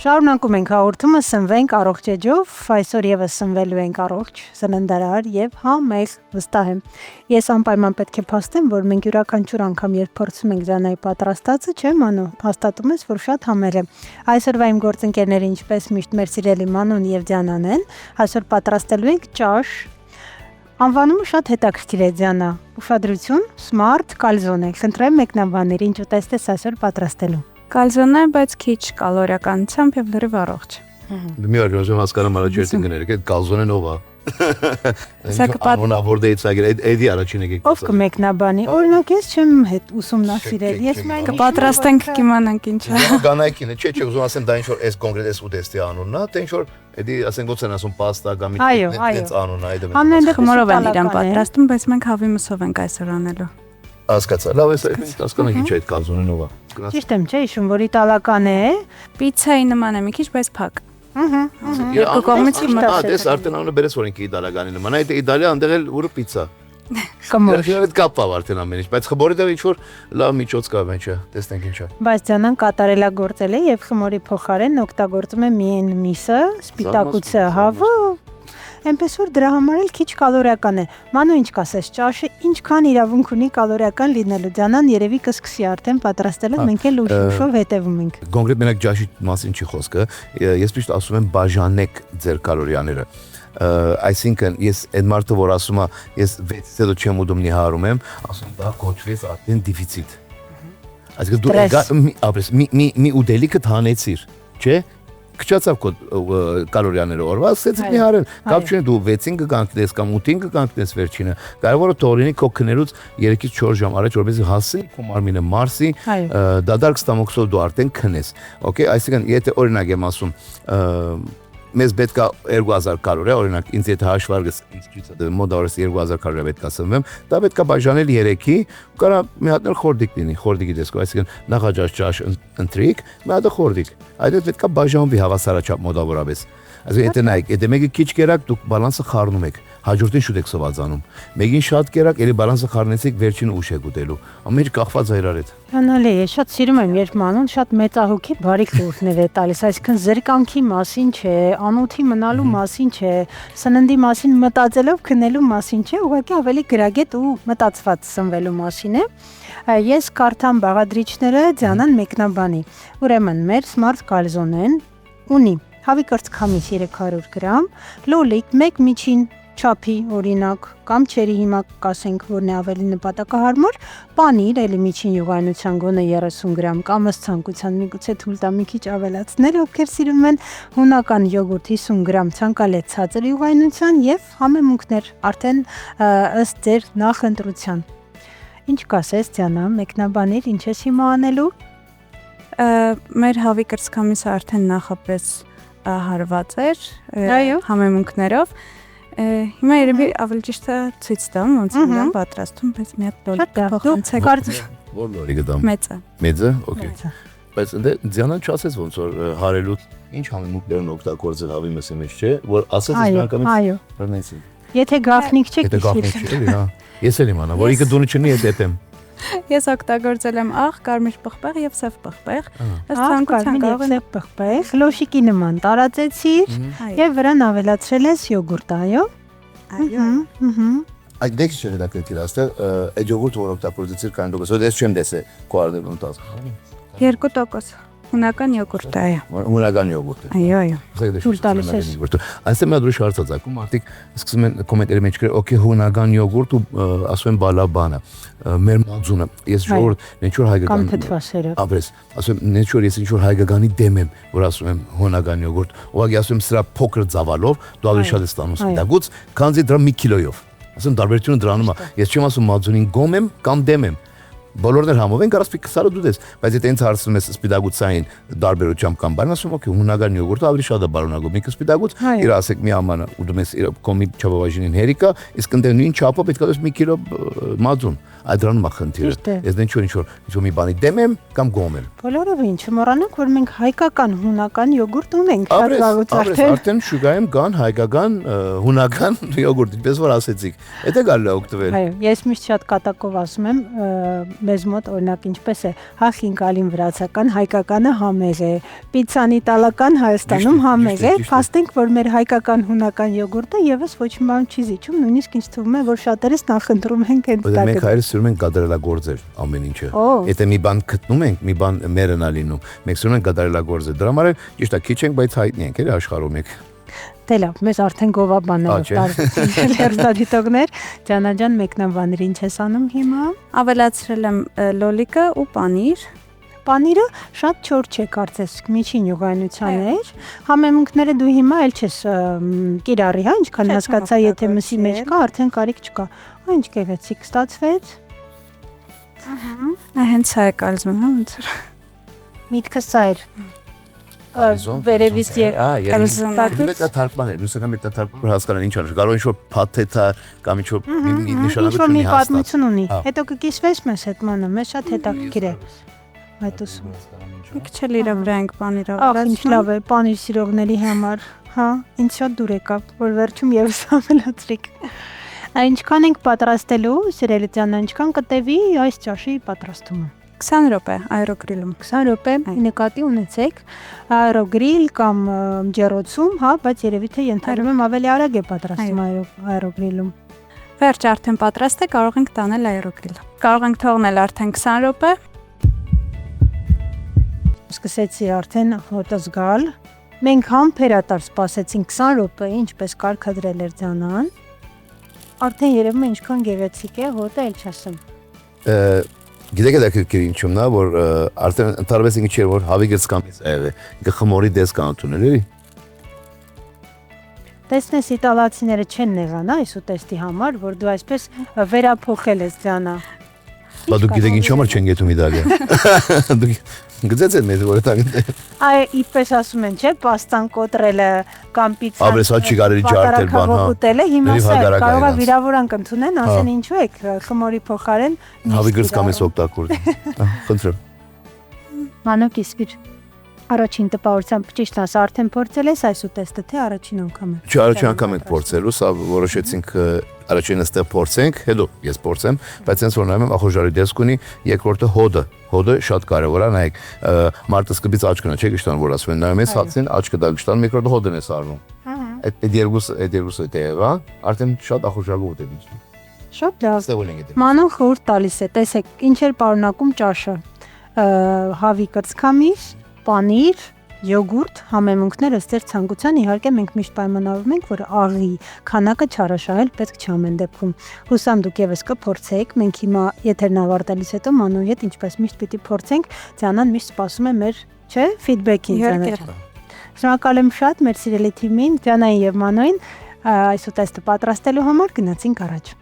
Շարունակում ենք հաղորդումը սնվենք առողջ էջով, այսօր եւս սնվելու ենք առողջ, սննդարար եւ համեղ, վստահ եմ։ Ես անպայման պետք է փաստեմ, որ մենք յուրաքանչյուր անգամ երբ փորձում ենք Ձանայի պատրաստածը, չէ՞ Մանու, հաստատում ես, որ շատ համեղ է։ Այսօրվա իմ գործընկերները ինչպես միշտ մեր սիրելի Մանուն եւ Ձյանան են, այսօր պատրաստելու ենք ճաշ։ Անվանումը շատ հետաքրքիր է Ձյանա։ Ուշադրություն, smart calzone։ Խնդրեմ մեկնաբաներ, ինչ ուտեստ ես այսօր պատրաստելու։ Կալզոնը, բայց քիչ կալորիականությամբ եւ լրիվ առողջ։ Մի օր ուզում հասկանամ առաջին գներեք, այդ կալզոնեն ով է։ Անորդեից ագր էդի առաջին եկեք։ Ով կմեկնաբանի։ Օրինակ ես չեմ հետ ուսումնասիրել, ես միայն կպատրաստենք կիմանանք ինչ է։ Գանայքին է, չէ, ուզում ասեմ դա ինչ որ այս կոնկրետ այս ուտեստի անունն է, թե ինչ որ էդի ասենք ոնց են ասում պաստա կամ ինչ անունն է, այդ Ամեն խմորով են իրան պատրաստում, բայց մենք հավի մսով ենք այսօր անելու։ Հասկացա, լավ է, հասկանանք ինչ է այդ կալզոնեն ով է։ Ճիշտ եմ, չէ, հիշում, որ իտալական է։ Պիցայի նման է, մի քիչ, բայց փակ։ Երկու կողմից դες արդեն անունը բերես որ ինքը իտալականի նման է, այդ Իտալիա այնտեղ էլ ուրը պիցա։ Կմոր։ Այդ կապա արդեն ամեն ինչ, բայց խմորի դեռ ինչ որ լավ միջոց կա մենչը, տեսնենք ինչ է։ Բայց Ձանան կատարելագործել է եւ խմորի փոխարեն օգտագործում է միայն միսը, սպիտակուցը, հավը։ Այնպես որ դրա համար էլ քիչ կալորիական է։ Մանու ինչ կասես, ճաշը ինչքան իրավունք ունի կալորիական լինելու։ Ձանան երևի կսկսի արդեն պատրաստելով, մենք էլ ուշով հետևում ենք։ Կոնկրետ մենակ ճաշի մասին չի խոսքը, ես միշտ ասում եմ բաժանեք ձեր կալորիաները։ Այսինքն ես այդ մարդը որ ասում է ես 6-ից հետո չեմ ուտում նիհարում եմ, ասում դա կոչվեց արդեն դեֆիցիտ։ Այսինքն դու մի ուտելիքը հանեցիր, չէ՞։ Քչացավ քո կալորիաները օրվա, ասեցիք նիհարել։ Կապ չունի դու 6-ին կկանգնես կամ 8-ին կկանգնես վերջինը։ Կարևորը թողնի քո քներուց 3-ից 4 ժամ առաջ որպեսզի հասցնի քո մարմինը մարսի, դադար կստամոքսով դու արդեն քնես։ Okay, այսինքն եթե օրինակ եմ ասում մեզ պետք է 2000 կալորիա, օրինակ ինձ եթե հաշվարկս մոտավորապես 2000 կալորիա պետք է սնվեմ, դա պետք է բաժանել 3-ի, կարա մի հատ խորդիկ լինի, խորդիկի տեսքով, այսինքն նախաճաշ ճաշ ընտրիկ, մի հատ խորդիկ։ Այդ պետք է բաժանվի հավասարաչափ մոտավորապես։ Այսինքն եթե նայեք, եթե մեկը քիչ կերակ, դուք բալանսը խառնում եք, հաջորդին շուտ եք սովածանում։ Մեկին շատ կերակ, ելի բալանսը խառնեցիք, վերջին ուշ եք ուտելու։ Ամեն ինչ կախված է իրար հետ։ Հնալի է, շատ սիրում եմ, երբ Մանուն շատ մեծահոգի բարիք խորհուրդներ է տալիս, այսինքն զրկանքի մասին չէ, անոթի մնալու մասին չէ, սննդի մասին մտածելով քնելու մասին չէ, ուղղակի ավելի գրագետ ու մտածված սնվելու մասին է։ Ես կարդամ բաղադրիչները Ձյանան մեկնաբանի։ Ուրեմն մեր smart calzone-ն ունի հավի կրծքամիս 300 գրամ, լոլիկ, 1 միջին չափի օրինակ կամ չերի հիմա կասենք որն է ավելի նպատակահարմար, պանիր, էլի միջին յուղայնության գոնե 30 գրամ կամ ըստ ցանկության միգուցե թույլ տա մի քիչ ավելացնել, ովքեր սիրում են հունական յոգուրտ 50 գրամ ցանկալի ցածր յուղայնության եւ համեմունքներ արդեն ըստ ձեր նախընտրության։ Ինչ կասես Ձյանա, մեկնաբանիր, ինչ ես հիմա անելու։ Մեր հավի կրծքամիսը արդեն նախապես հարված էր համեմունքներով։ Հիմա երևի ավելի ճիշտ է ցույց տամ, ոնց եմ պատրաստում, բայց մի հատ լոլիկ փոխանցեք։ Որ լոլիկը դամ։ Մեծը։ Մեծը, օքեյ։ Բայց Ձյանան չասեց ոնց որ հարելու ինչ համեմունքներն օգտագործել հավի մսի մեջ, չէ՞, որ ասեց իսկականից բռնեցին։ Եթե գաղտնիք չեք, եթե գաղտնիք չէ, հա։ Ես էլ իմանա, որ ինքը դունը չնի այդ եմ։ Ես օգտագործել եմ աղ, կարմիր պղպեղ եւ սև պղպեղ։ Ըստ ցանկության կարող են պղպեղ, լոշիկի նման տարածեցիր եւ վրան ավելացրել ես յոգուրտ, այո։ Այո։ Այդ դեքս չէ դա կերտիր աստեղ, այդ յոգուրտը որ օգտագործեցիր կան դուք, ես չեմ դեսե քոարդերն տաս։ 2% հունական յոգուրտ է, այո։ Հունական յոգուրտ է։ Այո, այո։ Թույլ տալիս ես։ Այսինքն մի դուրս հարցածակում մարդիկ սկսում են կոմենտերի մեջ գրել, օքեյ հունական յոգուրտ ու ասում են բալաբանը, մեր մածունը։ Ես շուտ ինչ որ հայկական կամ թթվասերը։ Ապրես, ասում եմ ինչ որ ես ինչ որ հայկականի դեմ եմ, որ ասում եմ հունական յոգուրտ։ Ուղղակի ասում եմ սրա փոքր ծավալով դու ավելի շատ ես ստանում սպիտակուց, քանզի դրա 1 կիլոյով։ Ասում տարբերությունը դրանում է։ Ես չեմ ասում մածունին գոմ եմ կամ դեմ եմ։ Բոլորն էլ համով են կարաս պիկսարը դու դես, բայց եթե ինձ հարցնում ես սպիտակուցային տարբերությամբ կամ բան, ասում օքեյ հունական յոգուրտը ավելի շատ է բարոյնագում, ինքը սպիտակուց, իր ասեք մի ամանը ուտում ես իր կոմի չափավաժինին հերիկա, իսկ ընդ նույն չափով պետք է դες 1 կիլո մածուն, այդ դրանում է խնդիրը։ Ես ինչ որ մի բանի դեմ եմ կամ գոմ եմ։ Բոլորովին չմոռանանք, որ մենք հայկական հունական յոգուրտ ունենք, շատ վաղուց արդեն շուգայում կան հայկական հունական յոգուրտ, ինչպես որ ասեցիք։ Դա գալու է օգտվել։ Այո, ես միշտ շատ կատակով ասում եմ մեզ մոտ օրինակ ինչպես է հախինկալին վրացական, հայկականը համեղ է, պիցան իտալական Հայաստանում համեղ է, փաստենք որ մեր հայկական հունական յոգուրտը եւս ոչ մի բան չի զիջում, նույնիսկ ինձ թվում է որ շատերս նախընտրում ենք հենց դա։ Մենք հայերս սիրում ենք կատարելագործել ամեն ինչը։ Եթե մի բան գտնում ենք, մի բան մերն ա լինում, մենք սիրում ենք կատարելագործել։ Դրա համար ճիշտ է, քիչ ենք, բայց հայտնի ենք, էլի աշխարհում ենք։ Դե լավ, մեզ արդեն գովաբաններով տարբերություն հերթադիտողներ, Ջանաջան մեկնաբաներ ինչ ես անում հիմա։ Ավելացրել եմ լոլիկը ու պանիր։ Պանիրը շատ չոր չէ, կարծես միջին յուղայնության էր։ Համեմունքները դու հիմա էլ չես կիրառի, հա, ինչքան հասկացա, եթե մսի մեջ կա, արդեն կարիք չկա։ Ա ինչ գեղեցիկ ստացվեց։ Ահա։ Հենց սա է կազմում, հա, ոնց որ։ Միտքը սա էր։ Վերևից Դա թարգման է, լուսական մետաթարգման հասկանան ինչ անշ, կարող ինչ-որ փաթեթա կամ ինչ-որ նշանակություն ունի հաստատ։ Պատմություն ունի։ Հետո կկիսվես մեզ հետ մանը, մեզ շատ հետաքրքիր է։ Այդ ուսում։ Մի քիչ էլ իրա վրա ենք պանիրը ավելացնում։ Ահա ինչ լավ է, պանիր սիրողների համար, հա, ինձ շատ դուր եկավ, որ վերջում եւս ավելացրիք։ Ինչքան ենք պատրաստելու, սիրելի Ջան, ինչքան կտևի այս ճաշի պատրաստումը։ 20 րոպե աերոգրիլում 20 րոպե նկատի ունեցեք աերոգրիլ կամ ջեռոցում, հա, բայց երևի թե ենթադրում եմ ավելի արագ է պատրաստում աերոգրիլում։ Վերջ արդեն պատրաստ է, կարող ենք տանել աերոգրիլ։ Կարող ենք թողնել արդեն 20 րոպե։ Սկսեցի արդեն հոտը զգալ։ Մենք համբերատար սպասեցինք 20 րոպե, ինչպես կարգադրել էր Ջանան։ Արդեն երևում է ինչքան գեղեցիկ է, հոտը էլ չասեմ։ Գիտեք դա քրքրինչումն է, որ արդեն ընդհանրապես ինքը չէ, որ հավիգից կամից է եղել։ Ինքը խմորի դեսկանություն էր, էլի։ Տեսնես իտալացիները չեն նեղանա այս ուտեստի համար, որ դու այսպես վերափոխել ես Ջանա։ Բա դու գիտեք ինչ համար չեն գետում Իտալիա։ Դու գծեց այդ մեզ որ տակ։ Այ իպես ասում են, չէ, պաստան կոտրելը կամ պիցան։ Ապրես հա չի կարելի ջարդել բան, հա։ Ուտելը հիմա կարող է վիրավորանք ընդունել, ասեն ինչու եք խմորի փոխարեն։ Հավիգից կամես օգտագործել։ Խնդրեմ։ Մանուկ իսկիր։ Առաջին տպավորությամբ ճիշտ ասա, արդեն փորձել ես այս ուտեստը, թե առաջին անգամ է։ Չէ, առաջին անգամ ենք փորձելու, սա որոշեցինք առաջինը ստեղ փորձենք, հետո ես փորձեմ, բայց հենց որ նայում եմ ախորժարի դեսք ունի, երկրորդը հոդը շատ կարևոր է, նայեք, մարտը սկզբից աչքն է, չէ՞ գշտան որ ասում են, նայում ես հացին, աչքը դա գշտան, երկրորդը հոդն է սարվում։ Այդ երկուսը դեպա, արդեն շատ ախորժալու ուտ է դիճ։ Շատ լավ։ Մանուն խորտ տալիս է, տեսեք, ինչ էր պարունակում ճաշը։ Հավի կրծքամիս, պանիր, յոգուրտ, համեմունքներ ըստ ձեր ցանկության, իհարկե մենք միշտ պայմանավորում ենք, որ աղի քանակը չարաշահել պետք չէ ամեն դեպքում։ Հուսամ դուք եւս կփորձեք, մենք հիմա եթերն ավարտելուց հետո Մանուի հետ ինչպես միշտ պիտի փորձենք, Ջանան միշտ սպասում է մեր, չէ, ֆիդբեքին Ջանա։ Շնորհակալ եմ շատ մեր սիրելի թիմին, Ջանային եւ Մանուին այս ուտեստը պատրաստելու համար գնացինք առաջ։